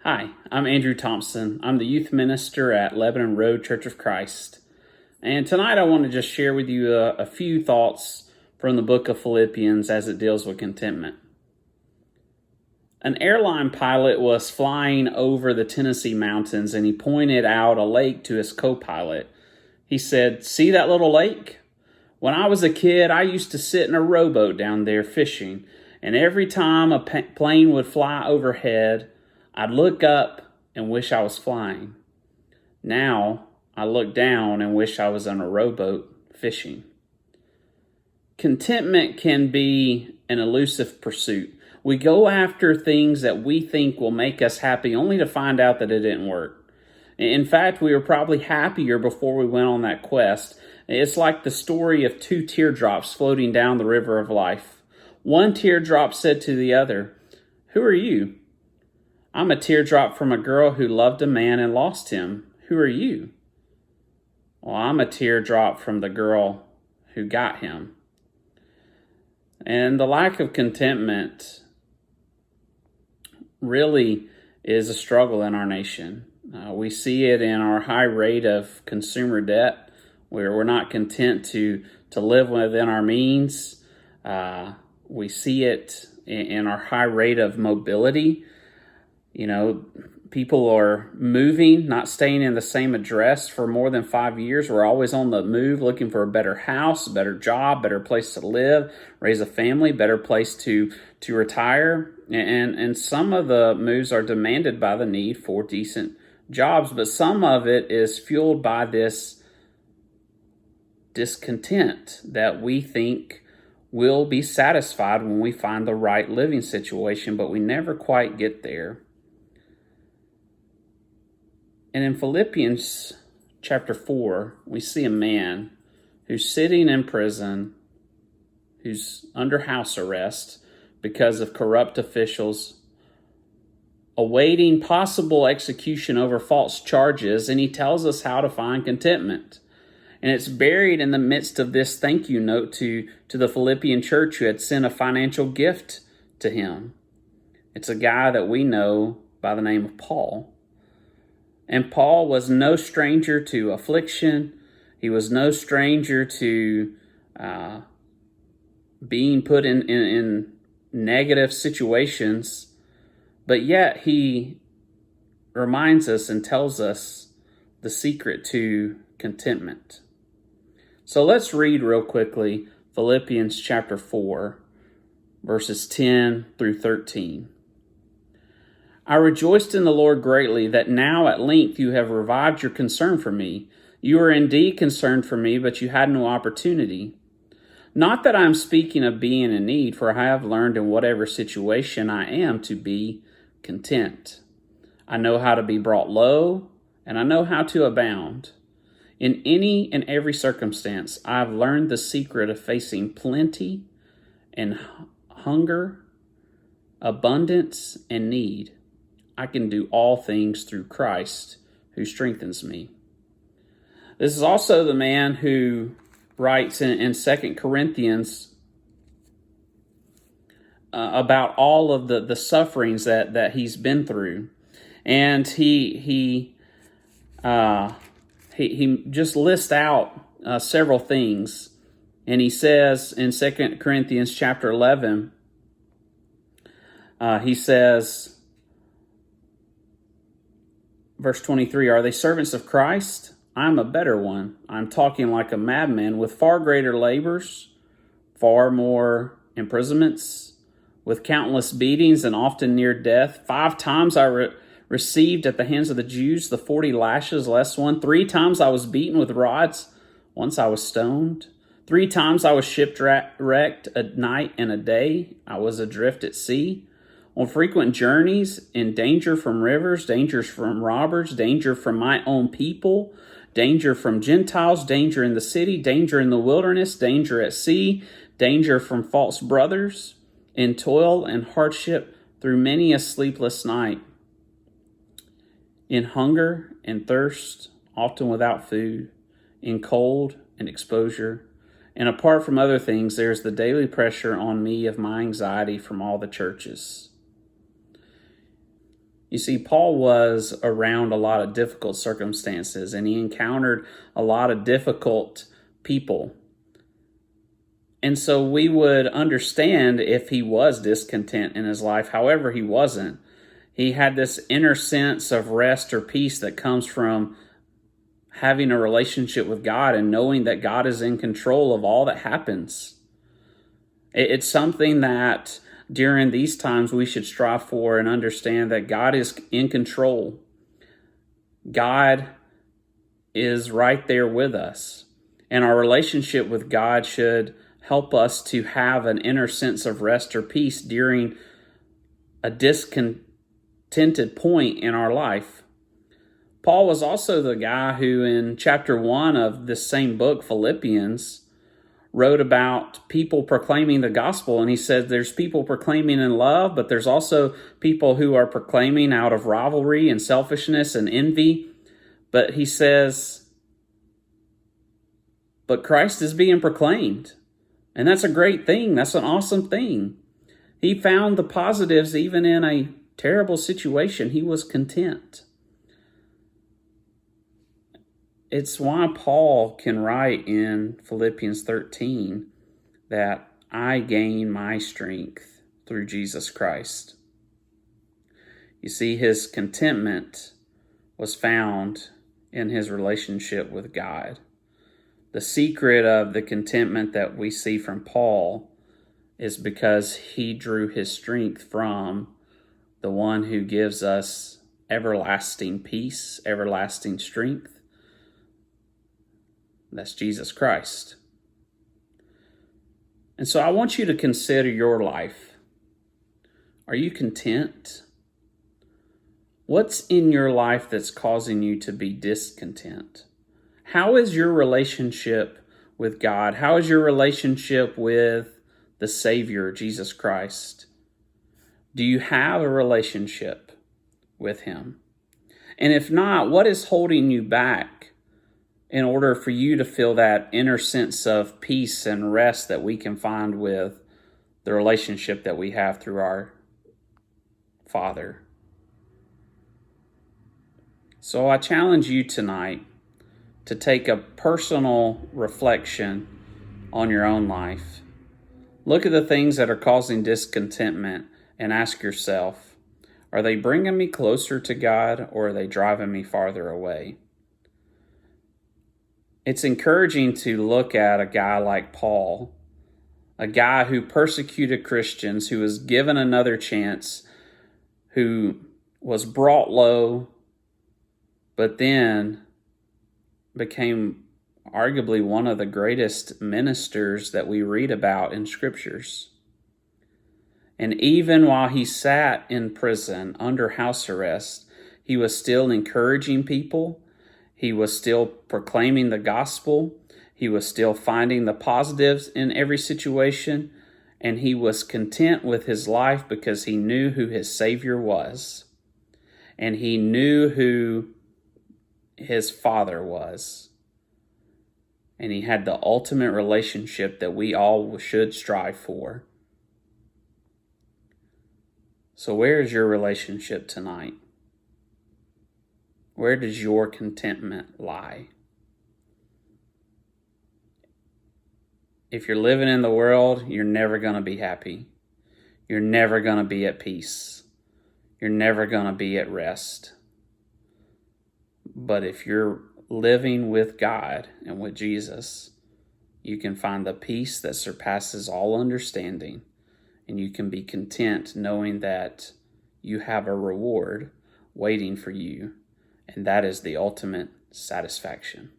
Hi, I'm Andrew Thompson. I'm the youth minister at Lebanon Road Church of Christ. And tonight I want to just share with you a few thoughts from the book of Philippians as it deals with contentment. An airline pilot was flying over the Tennessee mountains and he pointed out a lake to his co-pilot. He said, "See that little lake? When I was a kid, I used to sit in a rowboat down there fishing, and every time a plane would fly overhead, I'd look up and wish I was flying. Now, I look down and wish I was on a rowboat fishing." Contentment can be an elusive pursuit. We go after things that we think will make us happy only to find out that it didn't work. In fact, we were probably happier before we went on that quest. It's like the story of two teardrops floating down the river of life. One teardrop said to the other, "Who are you?" "I'm a teardrop from a girl who loved a man and lost him. Who are you?" "Well, I'm a teardrop from the girl who got him." And the lack of contentment really is a struggle in our nation. We see it in our high rate of consumer debt, where we're not content to live within our means. We see it in our high rate of mobility. People are moving, not staying in the same address for more than 5 years. We're always on the move, looking for a better house, a better job, better place to live, raise a family, better place to retire. And some of the moves are demanded by the need for decent jobs, but some of it is fueled by this discontent that we think will be satisfied when we find the right living situation, but we never quite get there. And in Philippians Chapter 4, we see a man who's sitting in prison, who's under house arrest because of corrupt officials, awaiting possible execution over false charges, and he tells us how to find contentment. And it's buried in the midst of this thank you note to the Philippian church who had sent a financial gift to him. It's a guy that we know by the name of Paul. And Paul was no stranger to affliction. He was no stranger to being put in negative situations. But yet he reminds us and tells us the secret to contentment. So let's read real quickly Philippians chapter 4, verses 10 through 13. "I rejoiced in the Lord greatly that now at length you have revived your concern for me. You were indeed concerned for me, but you had no opportunity. Not that I am speaking of being in need, for I have learned in whatever situation I am to be content. I know how to be brought low, and I know how to abound. In any and every circumstance, I have learned the secret of facing plenty and hunger, abundance and need. I can do all things through Christ who strengthens me." This is also the man who writes in 2 Corinthians about all of the sufferings that he's been through. And he just lists out several things. And he says in 2 Corinthians chapter 11, he says, verse 23, "Are they servants of Christ? I am a better one. I am talking like a madman, with far greater labors, far more imprisonments, with countless beatings and often near death. 5 times I received at the hands of the Jews the 40 lashes less one. 3 times I was beaten with rods. Once I was stoned. 3 times I was shipwrecked a night and a day. I was adrift at sea. On frequent journeys, in danger from rivers, dangers from robbers, danger from my own people, danger from Gentiles, danger in the city, danger in the wilderness, danger at sea, danger from false brothers, in toil and hardship through many a sleepless night, in hunger and thirst, often without food, in cold and exposure. And apart from other things, there is the daily pressure on me of my anxiety from all the churches." You see, Paul was around a lot of difficult circumstances, and he encountered a lot of difficult people. And so we would understand if he was discontent in his life. However, he wasn't. He had this inner sense of rest or peace that comes from having a relationship with God and knowing that God is in control of all that happens. It's something that during these times we should strive for and understand that God is in control. God is right there with us. And our relationship with God should help us to have an inner sense of rest or peace during a discontented point in our life. Paul was also the guy who in chapter 1 of this same book, Philippians, wrote about people proclaiming the gospel. And he said there's people proclaiming in love, but there's also people who are proclaiming out of rivalry and selfishness and envy. But he says, but Christ is being proclaimed. And that's a great thing. That's an awesome thing. He found the positives even in a terrible situation. He was content. It's why Paul can write in Philippians 13 that I gain my strength through Jesus Christ. You see, his contentment was found in his relationship with God. The secret of the contentment that we see from Paul is because he drew his strength from the one who gives us everlasting peace, everlasting strength. That's Jesus Christ. And so I want you to consider your life. Are you content? What's in your life that's causing you to be discontent? How is your relationship with God? How is your relationship with the Savior, Jesus Christ? Do you have a relationship with Him? And if not, what is holding you back in order for you to feel that inner sense of peace and rest that we can find with the relationship that we have through our Father? So I challenge you tonight to take a personal reflection on your own life. Look at the things that are causing discontentment and ask yourself, are they bringing me closer to God or are they driving me farther away? It's encouraging to look at a guy like Paul, a guy who persecuted Christians, who was given another chance, who was brought low, but then became arguably one of the greatest ministers that we read about in scriptures. And even while he sat in prison under house arrest, he was still encouraging people. He was still proclaiming the gospel. He was still finding the positives in every situation. And he was content with his life because he knew who his Savior was. And he knew who his Father was. And he had the ultimate relationship that we all should strive for. So where is your relationship tonight? Where does your contentment lie? If you're living in the world, you're never going to be happy. You're never going to be at peace. You're never going to be at rest. But if you're living with God and with Jesus, you can find the peace that surpasses all understanding, and you can be content knowing that you have a reward waiting for you, and that is the ultimate satisfaction.